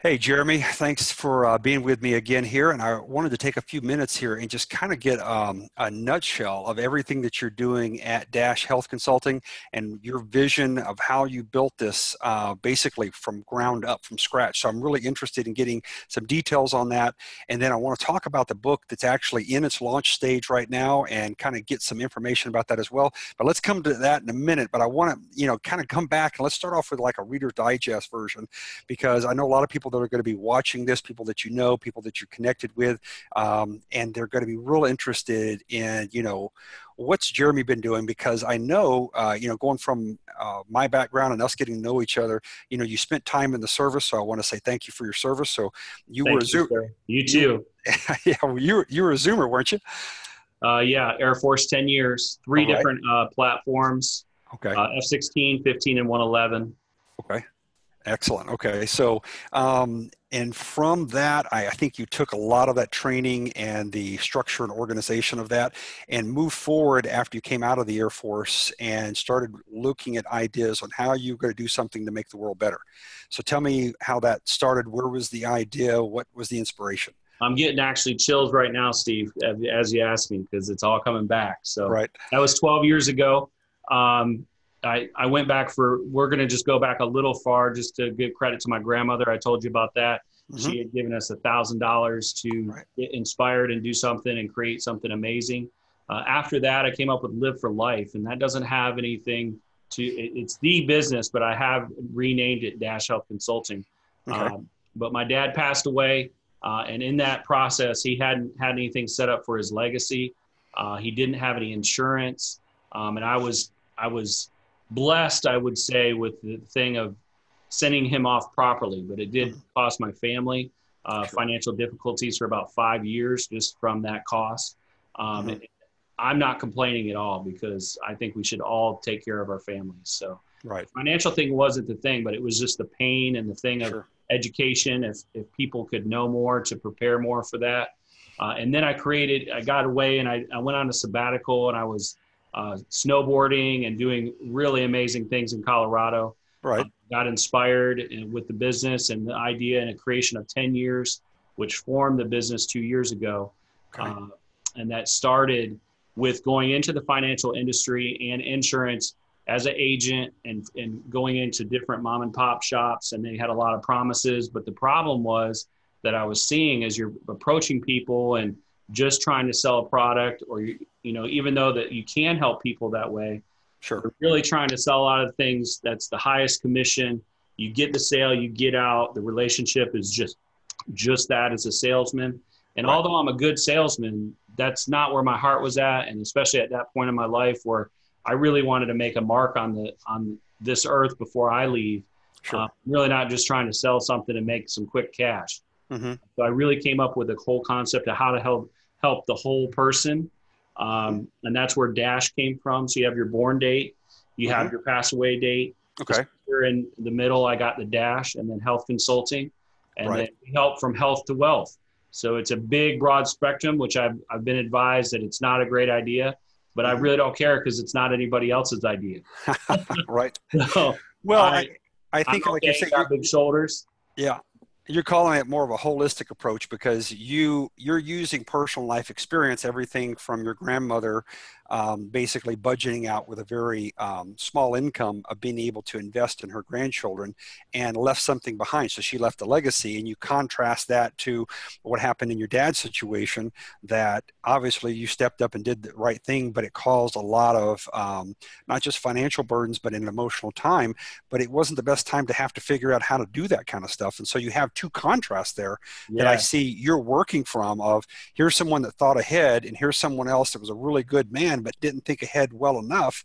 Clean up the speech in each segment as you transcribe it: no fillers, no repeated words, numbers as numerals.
Hey, Jeremy, thanks for being with me again here. And I wanted to take a few minutes here and just kind of get a nutshell of everything that you're doing at Dash Health Consulting and your vision of how you built this basically from ground up, from scratch. So I'm really interested in getting some details on that. And then I want to talk about the book that's actually in its launch stage right now and kind of get some information about that as well. But let's come to that in a minute. But I want to, kind of come back and let's start off with like a Reader's Digest version, because I know a lot of people that are going to be watching this, people that you know, people that you're connected with, and they're going to be real interested in, what's Jeremy been doing? Because I know, going from my background and us getting to know each other, you spent time in the service, so I want to say thank you for your service. So you were Thank a you, Zoomer. sir. You too. Yeah, well, you were a Zoomer, weren't you? Yeah, Air Force, 10 years, All three right. different platforms, Okay. F-16, 15, and 111. Okay. Excellent. Okay. So, and from that, I think you took a lot of that training and the structure and organization of that and moved forward after you came out of the Air Force and started looking at ideas on how you're going to do something to make the world better. So tell me how that started. Where was the idea? What was the inspiration? I'm getting actually chills right now, Steve, as you asked me, because it's all coming back. So Right. that was 12 years ago. Um, I went back we're going to just go back a little far just to give credit to my grandmother. I told you about that. Hmm. She had given us $1,000 to Right. get inspired and do something and create something amazing. After that, I came up with Live for Life, and that doesn't have anything it's the business, but I have renamed it Dash Health Consulting. Okay. But my dad passed away. And in that process, he hadn't had anything set up for his legacy. He didn't have any insurance. And I was blessed, I would say, with the thing of sending him off properly, but it did Mhm. cost my family Sure. financial difficulties for about 5 years just from that cost. Um, Hmm. I'm not complaining at all because I think we should all take care of our families. So the Right. financial thing wasn't the thing, but it was just the pain and the thing of Sure. education. If people could know more to prepare more for that. And then I got away and I went on a sabbatical and I was snowboarding and doing really amazing things in Colorado. Right. Got inspired with the business and the idea and a creation of 10 years, which formed the business 2 years ago. Okay. Uh, and that started with going into the financial industry and insurance as an agent and going into different mom and pop shops. And they had a lot of promises. But the problem was that I was seeing as you're approaching people and just trying to sell a product or, even though that you can help people that way, Sure. we're really trying to sell a lot of things. That's the highest commission. You get the sale, you get out. The relationship is just that as a salesman. And Right. although I'm a good salesman, that's not where my heart was at. And especially at that point in my life where I really wanted to make a mark on this earth before I leave. Sure. Really not just trying to sell something and make some quick cash. Hmm. So I really came up with a whole concept of how to help the whole person. And that's where Dash came from. So you have your born date, you Hmm. have your pass away date. Okay. Here in the middle, I got the Dash and then health consulting. And Right. then we help from health to wealth. So it's a big, broad spectrum, which I've been advised that it's not a great idea, but I Hmm. really don't care because it's not anybody else's idea. Right. So Well, I, I I'm think, like you okay, said, got big shoulders. yeah, you're calling it more of a holistic approach because you're using personal life experience, everything from your grandmother, basically budgeting out with a very small income of being able to invest in her grandchildren and left something behind. So she left a legacy, and you contrast that to what happened in your dad's situation. That obviously you stepped up and did the right thing, but it caused a lot of not just financial burdens, but an emotional time. But it wasn't the best time to have to figure out how to do that kind of stuff. And so you have two contrasts there that I Yeah. see you're working from of here's someone that thought ahead and here's someone else that was a really good man but didn't think ahead well enough.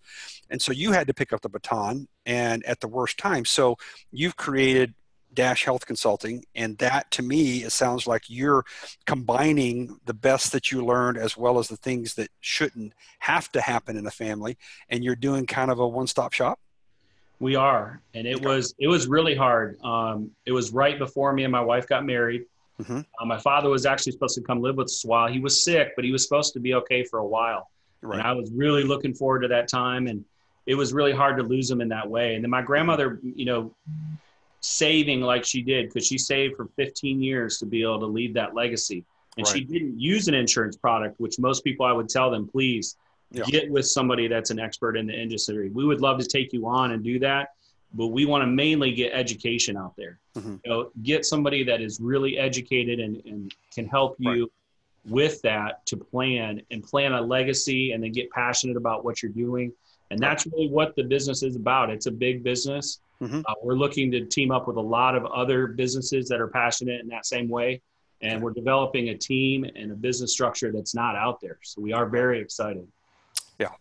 And so you had to pick up the baton and at the worst time. So you've created Dash Health Consulting, and that to me it sounds like you're combining the best that you learned as well as the things that shouldn't have to happen in a family, and you're doing kind of a one-stop shop. We are, and it Okay. was really hard. It was right before me and my wife got married. Hmm. My father was actually supposed to come live with us a while. He was sick, but he was supposed to be okay for a while, and Right. I was really looking forward to that time. And it was really hard to lose him in that way. And then my grandmother, saving like she did, because she saved for 15 years to be able to leave that legacy. And Right. she didn't use an insurance product, which most people, I would tell them, please Yeah. get with somebody that's an expert in the industry. We would love to take you on and do that, but we want to mainly get education out there. Mm-hmm. Get somebody that is really educated and can help you Right. with that to plan a legacy, and then get passionate about what you're doing. And Right. that's really what the business is about. It's a big business. Mm-hmm. We're looking to team up with a lot of other businesses that are passionate in that same way. And Okay. we're developing a team and a business structure that's not out there. So we are very excited. Yeah.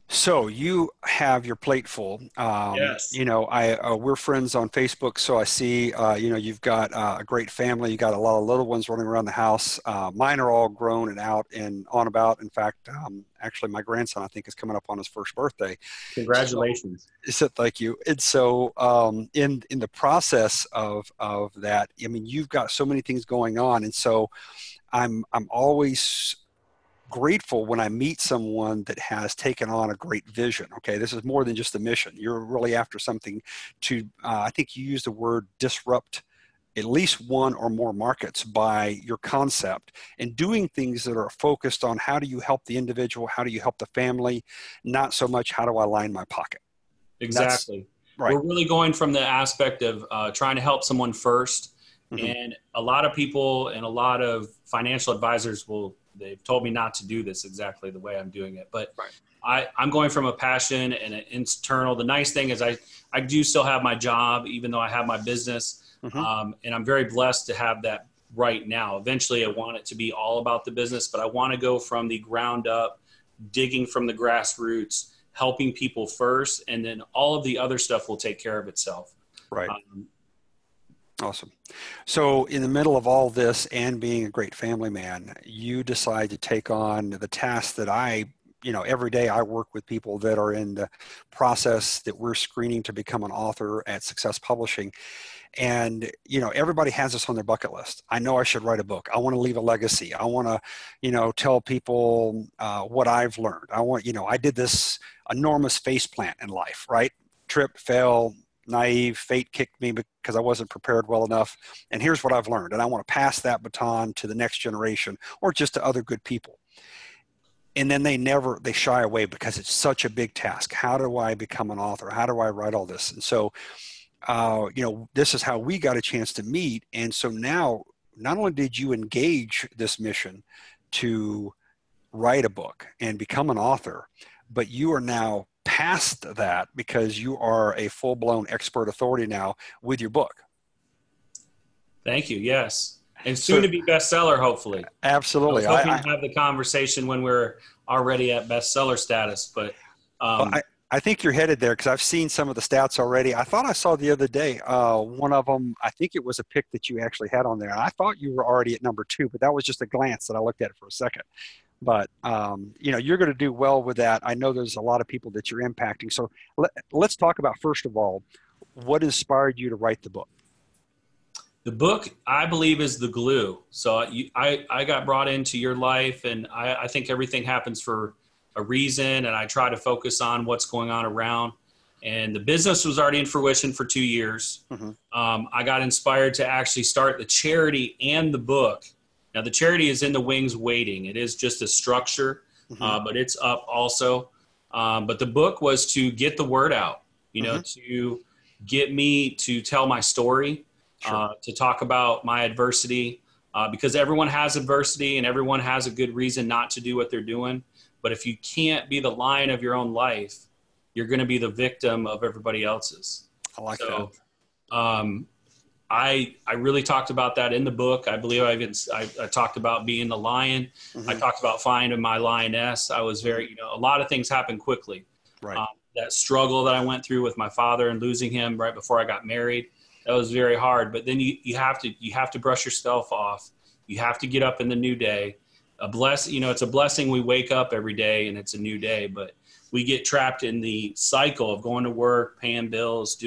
So you have your plate full. Yes. We're friends on Facebook, so I see, you've got a great family. You got a lot of little ones running around the house. Mine are all grown and out and on about. In fact, actually, my grandson, I think, is coming up on his first birthday. Congratulations. So thank you. And so, in the process of that, I mean, you've got so many things going on, and so I'm always grateful when I meet someone that has taken on a great vision. Okay, this is more than just a mission. You're really after something to, I think you used the word disrupt at least one or more markets by your concept, and doing things that are focused on how do you help the individual, how do you help the family, not so much how do I line my pocket. Exactly. Right. We're really going from the aspect of trying to help someone first. Mm-hmm. And a lot of people and a lot of financial advisors they've told me not to do this exactly the way I'm doing it. But Right. I'm going from a passion and an internal. The nice thing is I do still have my job, even though I have my business. Mm-hmm. And I'm very blessed to have that right now. Eventually, I want it to be all about the business, but I want to go from the ground up, digging from the grassroots, helping people first, and then all of the other stuff will take care of itself. Right. Awesome. So in the middle of all this and being a great family man, you decide to take on the task that every day I work with people that are in the process that we're screening to become an author at Success Publishing. And, everybody has this on their bucket list. I know I should write a book. I want to leave a legacy. I want to, tell people what I've learned. I did this enormous face plant in life, right? Trip, fail, naive, fate kicked me because I wasn't prepared well enough. And here's what I've learned. And I want to pass that baton to the next generation or just to other good people. And then they shy away because it's such a big task. How do I become an author? How do I write all this? And so, this is how we got a chance to meet. And so now, not only did you engage this mission to write a book and become an author, but you are now past that because you are a full-blown expert authority now with your book. Thank you. Yes. And soon to be bestseller, hopefully. Absolutely. I was hoping to have the conversation when we're already at bestseller status, but I think you're headed there because I've seen some of the stats already. I thought I saw the other day, one of them, I think it was a pick that you actually had on there. And I thought you were already at number 2, but that was just a glance that I looked at it for a second. But, you're going to do well with that. I know there's a lot of people that you're impacting. So let's talk about, first of all, what inspired you to write the book? The book, I believe, is the glue. So I got brought into your life, and I think everything happens for a reason, and I try to focus on what's going on around. And the business was already in fruition for 2 years. Mm-hmm. I got inspired to actually start the charity and the book. Now, the charity is in the wings waiting. It is just a structure, but it's up also. But the book was to get the word out, to get me to tell my story, to talk about my adversity, because everyone has adversity and everyone has a good reason not to do what they're doing. But if you can't be the lion of your own life, you're going to be the victim of everybody else's. I like that. I really talked about that in the book. I believe I talked about being the lion. Mm-hmm. I talked about finding my lioness. I was very, a lot of things happened quickly. Right. That struggle that I went through with my father and losing him right before I got married, that was very hard. But then you have to brush yourself off. You have to get up in the new day. It's a blessing we wake up every day and it's a new day, but we get trapped in the cycle of going to work, paying bills,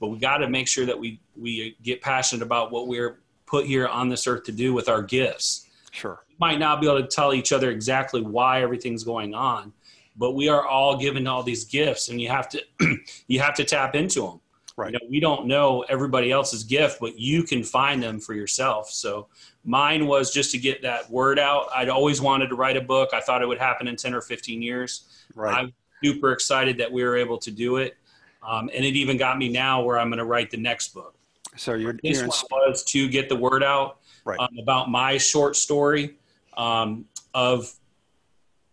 but we got to make sure that we get passionate about what we're put here on this earth to do with our gifts. Sure. We might not be able to tell each other exactly why everything's going on, but we are all given all these gifts and you have to tap into them. Right. We don't know everybody else's gift, but you can find them for yourself. So mine was just to get that word out. I'd always wanted to write a book. I thought it would happen in 10 or 15 years. Right. I'm super excited that we were able to do it. And it even got me now where I'm going to write the next book. So This one was to get the word out right. About my short story of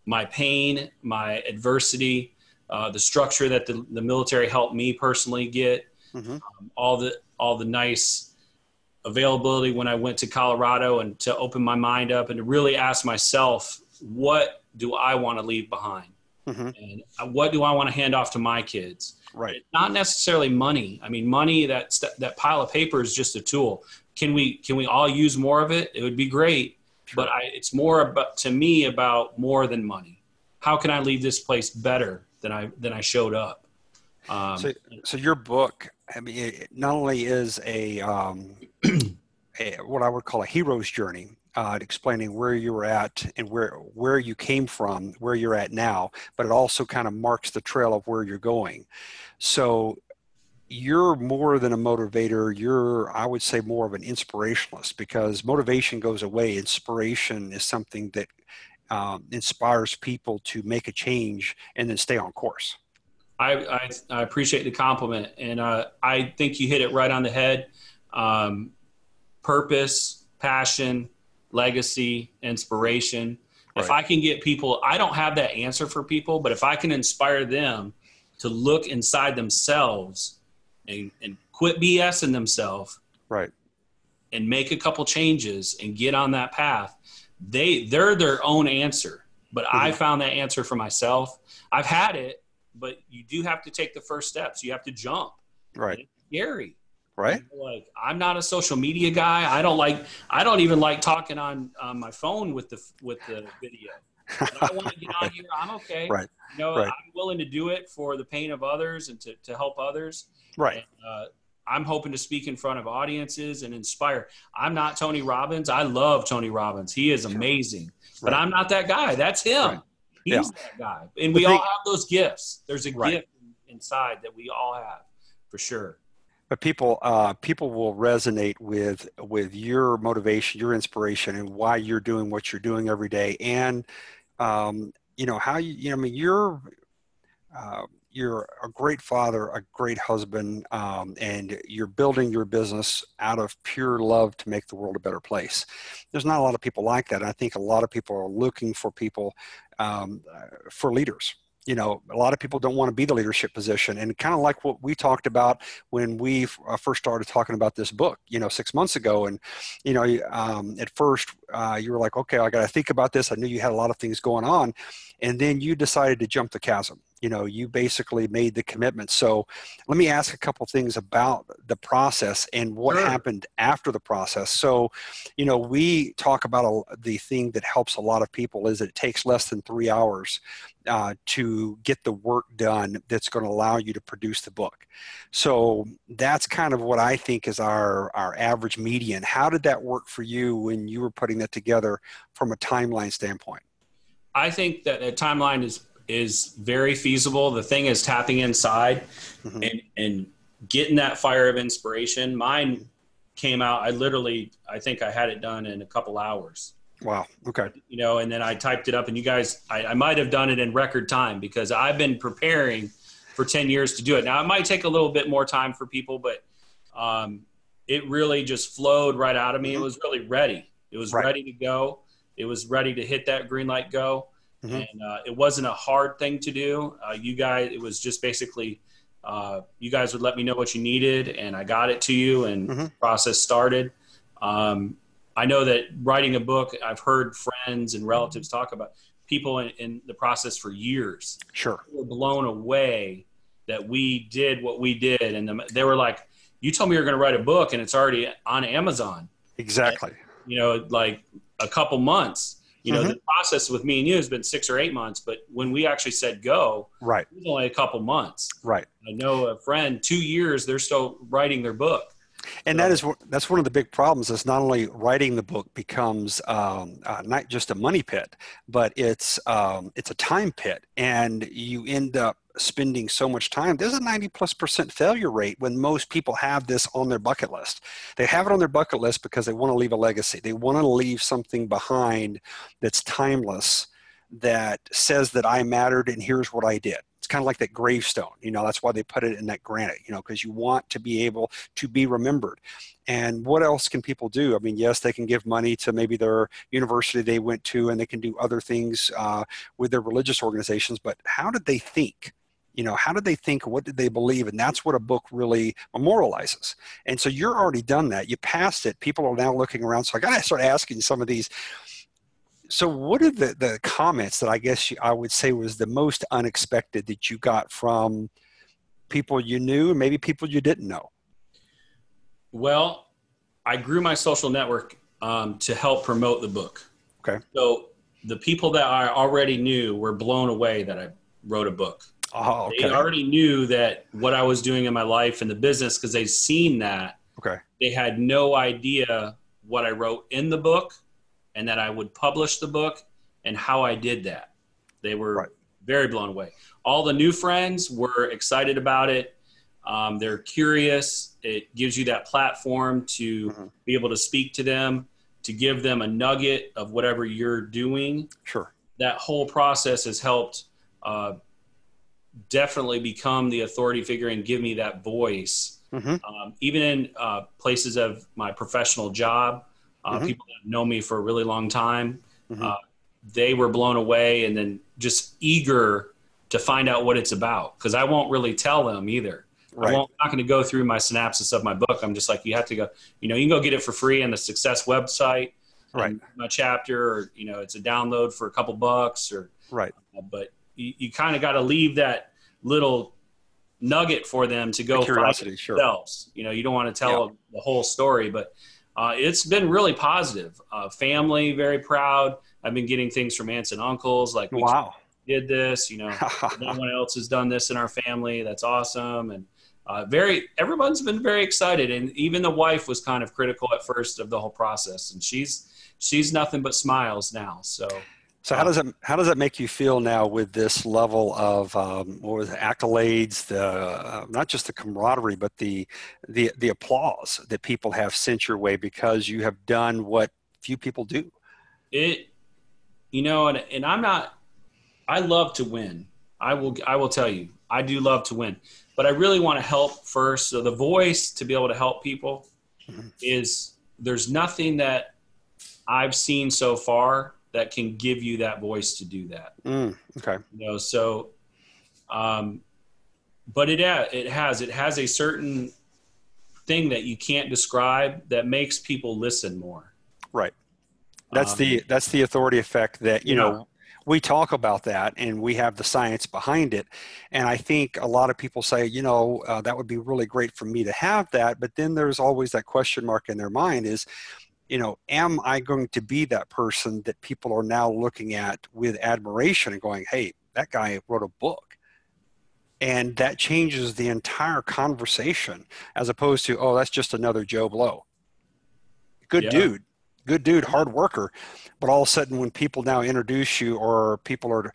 my pain, my adversity, the structure that the military helped me personally get, all the nice availability when I went to Colorado, and to open my mind up and to really ask myself, what do I want to leave behind? And what do I want to hand off to my kids? Right. It's not necessarily money. I mean, money, that pile of paper is just a tool. Can we all use more of it? It would be great. Sure. But it's more about, to me, about more than money. How can I leave this place better than I showed up? So your book, I mean, it not only is a what I would call a hero's journey, explaining where you were at and where you came from, where you're at now, but it also kind of marks the trail of where you're going. So you're more than a motivator. You're, I would say, more of an inspirationalist, because motivation goes away. Inspiration is something that inspires people to make a change and then stay on course. I appreciate the compliment, and I think you hit it right on the head. Purpose, passion, legacy, inspiration. Right. If I can get people, I don't have that answer for people, but if I can inspire them to look inside themselves and quit BSing themselves, right, and make a couple changes and get on that path, they're their own answer. But I found that answer for myself. I've had it, but you do have to take the first steps. You have to jump. Right. It's scary. Right. Like, I'm not a social media guy. I don't even like talking on my phone with the video. If I want to get on here, I'm okay. Right. I'm willing to do it for the pain of others and to help others. Right. And, I'm hoping to speak in front of audiences and inspire. I'm not Tony Robbins. I love Tony Robbins. He is amazing. But I'm not that guy. That's him. Right. He's that guy. And we all have those gifts. There's a gift inside that we all have, for sure. But people will resonate with your motivation, your inspiration, and why you're doing what you're doing every day. And how I mean, you're a great father, a great husband, and you're building your business out of pure love to make the world a better place. There's not a lot of people like that. I think a lot of people are looking for people, for leaders. A lot of people don't want to be the leadership position, and kind of like what we talked about when we first started talking about this book, 6 months ago. And, at first you were like, okay, I got to think about this. I knew you had a lot of things going on, and then you decided to jump the chasm. You basically made the commitment. So let me ask a couple things about the process and what happened after the process. So, we talk about the thing that helps a lot of people is that it takes less than 3 hours to get the work done that's going to allow you to produce the book. So that's kind of what I think is our average median. How did that work for you when you were putting that together from a timeline standpoint? I think that a timeline is very feasible. The thing is tapping inside and getting that fire of inspiration. Mine came out, I think I had it done in a couple hours. Wow. Okay. And then I typed it up, and you guys, I might have done it in record time because I've been preparing for 10 years to do it. Now it might take a little bit more time for people, but it really just flowed right out of me. It was really ready. It was ready to go. It was ready to hit that green light go. And it wasn't a hard thing to do. You guys, it was just basically, you guys would let me know what you needed, and I got it to you, and the process started. I know that writing a book, I've heard friends and relatives talk about people in the process for years. Sure. They were blown away that we did what we did. And they were like, you told me you were going to write a book, and it's already on Amazon. Exactly. And, like a couple months. The process with me and you has been 6 or 8 months, but when we actually said go, it was only a couple months. Right. I know a friend, 2 years, they're still writing their book. And that's one of the big problems is not only writing the book becomes not just a money pit, but it's a time pit, and you end up spending so much time, there's a 90+% failure rate when most people have this on their bucket list. They have it on their bucket list because they want to leave a legacy. They want to leave something behind that's timeless, that says that I mattered and here's what I did. It's kind of like that gravestone, that's why they put it in that granite, because you want to be able to be remembered. And what else can people do? I mean, yes, they can give money to maybe their university they went to, and they can do other things with their religious organizations, but how did they think? How did they think? What did they believe? And that's what a book really memorializes. And so you're already done that. You passed it. People are now looking around. So I got to start asking some of these. So what are the comments that I guess I would say was the most unexpected that you got from people you knew and maybe people you didn't know? Well, I grew my social network to help promote the book. Okay. So the people that I already knew were blown away that I wrote a book. Oh, okay. They already knew that what I was doing in my life and the business, because they'd seen that. Okay. They had no idea what I wrote in the book and that I would publish the book and how I did that. They were very blown away. All the new friends were excited about it. They're curious. It gives you that platform to be able to speak to them, to give them a nugget of whatever you're doing. Sure. That whole process has helped definitely become the authority figure and give me that voice. Even in places of my professional job, people that know me for a really long time, they were blown away and then just eager to find out what it's about, because I won't really tell them either. I'm not going to go through my synopsis of my book. I'm just like, you have to go, you can go get it for free on the Success website, my chapter, or, it's a download for a couple bucks but you kind of got to leave that little nugget for them to go find themselves. You don't want to tell the whole story, but it's been really positive. Family, very proud. I've been getting things from aunts and uncles like, we did this, no one else has done this in our family. That's awesome. And everyone's been very excited. And even the wife was kind of critical at first of the whole process, and she's nothing but smiles now. So how does that make you feel now with this level of accolades, not just the camaraderie, but the applause that people have sent your way because you have done what few people do? And I love to win. I will tell you, I do love to win, but I really want to help first. So the voice to be able to help people there's nothing that I've seen so far that can give you that voice to do that. Okay. But it has a certain thing that you can't describe that makes people listen more. Right. That's the authority effect that, we talk about that and we have the science behind it. And I think a lot of people say, that would be really great for me to have that. But then there's always that question mark in their mind is, am I going to be that person that people are now looking at with admiration and going, hey, that guy wrote a book? And that changes the entire conversation as opposed to, oh, that's just another Joe Blow. Good dude, hard worker. But all of a sudden when people now introduce you, or people are,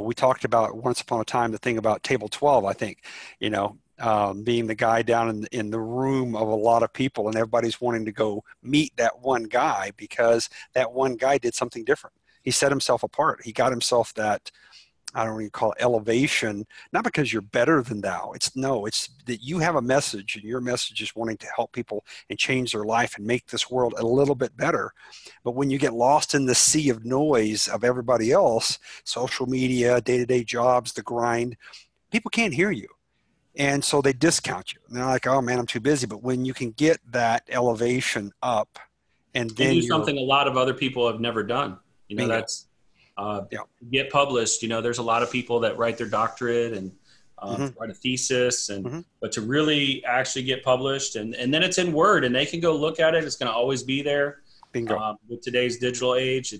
we talked about once upon a time, the thing about table 12, I think, being the guy down in the room of a lot of people, and everybody's wanting to go meet that one guy because that one guy did something different. He set himself apart. He got himself that, I don't even call it elevation, not because you're better than thou. It's that you have a message, and your message is wanting to help people and change their life and make this world a little bit better. But when you get lost in the sea of noise of everybody else, social media, day-to-day jobs, the grind, people can't hear you. And so they discount you. And they're like, oh man, I'm too busy. But when you can get that elevation up and then do something a lot of other people have never done, that's get published. There's a lot of people that write their doctorate and write a thesis, but to really actually get published and then it's in Word and they can go look at it. It's going to always be there. Bingo. With today's digital age,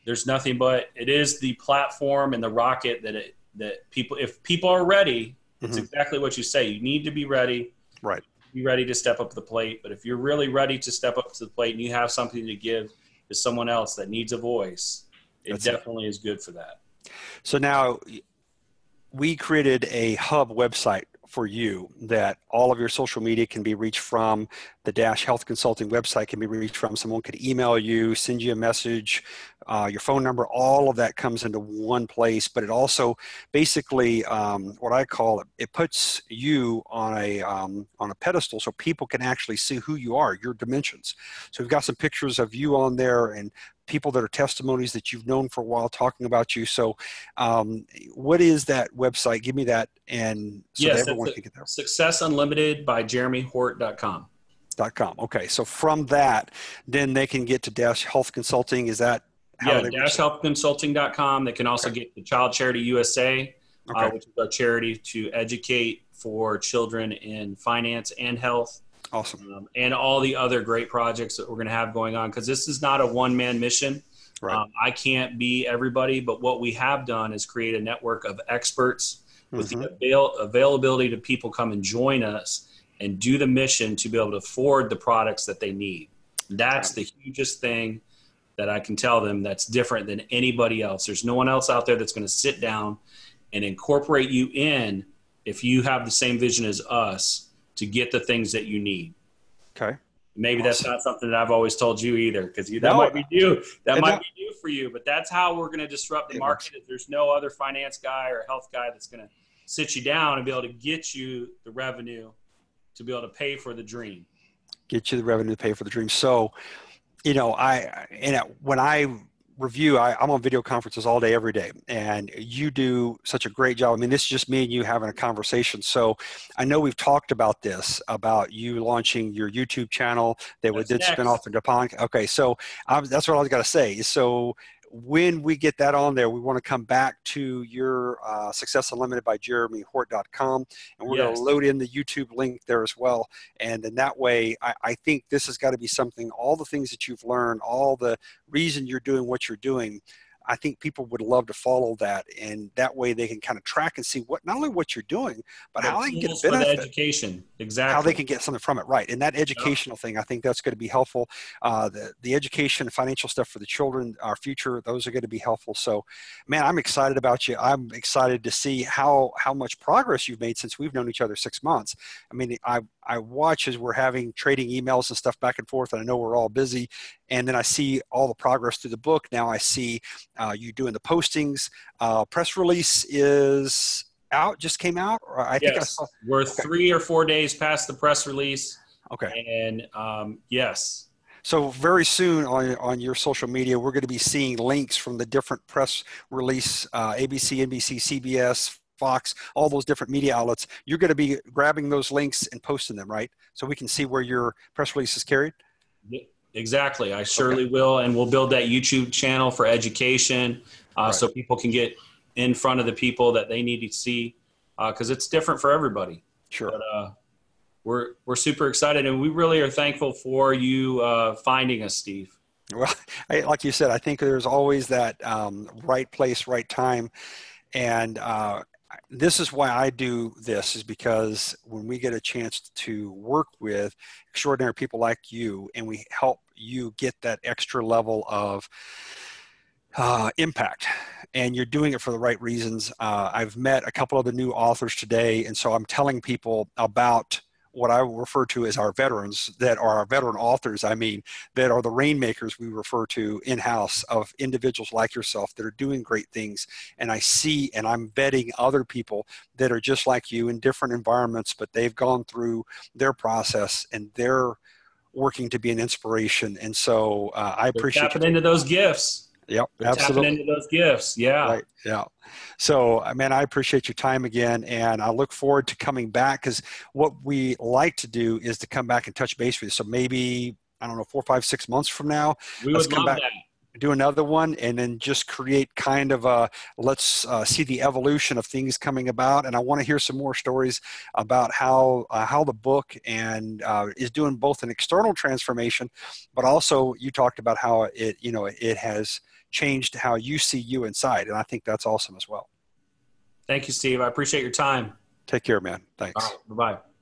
there's nothing but it is the platform and the rocket that people, if people are ready, it's exactly what you say. You need to be ready. Right. Be ready to step up to the plate. But if you're really ready to step up to the plate and you have something to give to someone else that needs a voice, it definitely is good for that. So now we created a hub website for you that all of your social media can be reached from. The Dash Health Consulting website can be reached from. Someone could email you, send you a message, your phone number, all of that comes into one place. But it also basically, what I call it, it puts you on a pedestal so people can actually see who you are, your dimensions. So we've got some pictures of you on there and people that are testimonies that you've known for a while talking about you. So what is that website? Give me that, and so that Yes, that's everyone can get there. Success Unlimited by JeremyHoort.com. .com. Okay, so from that, then they can get to Dash Health Consulting. Is that how Yeah, they reach it? dashhealthconsulting.com. They can also Okay. get the Child Charity USA, Okay. which is our charity to educate for children in finance and health, Awesome. and all the other great projects that we're going to have going on. Because this is not a one-man mission. Right. I can't be everybody, but what we have done is create a network of experts with the Mm-hmm. availability to people come and join us and do the mission to be able to afford the products that they need. Okay. That's the hugest thing that I can tell them that's different than anybody else. There's no one else out there that's going to sit down and incorporate you in if you have the same vision as us to get the things that you need. Okay. Maybe that's Awesome. not something that I've always told you either, because that No, might be new. That and might that, be new for you, but that's how we're going to disrupt the it works. market. Is there's no other finance guy or health guy that's going to sit you down and be able to get you the revenue to be able to pay for the dream. Get you the revenue to pay for the dream. So, when I review, I'm on video conferences all day, every day, and you do such a great job. I mean, this is just me and you having a conversation. So I know we've talked about this, about you launching your YouTube channel that would That's then spin off next. into podcast. Okay, so that's what I was going to say. So when we get that on there, we want to come back to your Success Unlimited by JeremyHoort.com, and we're going to Yes. load in the YouTube link there as well. And then that way, I think this has got to be something, all the things that you've learned, all the reason you're doing what you're doing, I think people would love to follow that. And that way they can kind of track and see what, not only what you're doing, but But how they can get a tools for the benefit, education. how they Exactly. can get something from it, right? And that Yep. educational thing, I think that's going to be helpful. The education, financial stuff for the children, our future, those are going to be helpful. So, man, I'm excited about you. I'm excited to see how much progress you've made since we've known each other 6 months. I mean, I watch as we're having trading emails and stuff back and forth, and I know we're all busy. And then I see all the progress through the book. Now I see you doing the postings. Press release is out, just came out, or I think I saw. Yes. We're Okay. 3 or 4 days past the press release. Okay. And yes. So very soon on your social media, we're going to be seeing links from the different press release, ABC, NBC, CBS, Fox, all those different media outlets. You're going to be grabbing those links and posting them, right? So we can see where your press release is carried. Exactly. I Okay. surely will. And we'll build that YouTube channel for education, Right. so people can get in front of the people that they need to see, because it's different for everybody. Sure. But we're super excited, and we really are thankful for you finding us, Steve. Well, like you said, I think there's always that right place, right time. And this is why I do this, is because when we get a chance to work with extraordinary people like you, and we help you get that extra level of impact, and you're doing it for the right reasons. I've met a couple of the new authors today, and so I'm telling people about what I refer to as our veterans, that are our veteran authors, I mean, that are the rainmakers we refer to in-house, of individuals like yourself that are doing great things. And I see, and I'm vetting other people that are just like you in different environments, but they've gone through their process and they're working to be an inspiration. And so I They're appreciate you tapping into taking. those gifts. Yep, They're tapping absolutely. into those gifts. Yeah. Right. Yeah. So, man, I appreciate your time again, and I look forward to coming back, because what we like to do is to come back and touch base with you. So maybe, I don't know, 4, 5, 6 months from now, We let's would come love back, that. do another one, and then just create kind of a, let's see the evolution of things coming about. And I want to hear some more stories about how the book and is doing both an external transformation, but also you talked about how it has changed how you see you inside. And I think that's awesome as well. Thank you, Steve. I appreciate your time. Take care, man. All Thanks. right. Bye-bye.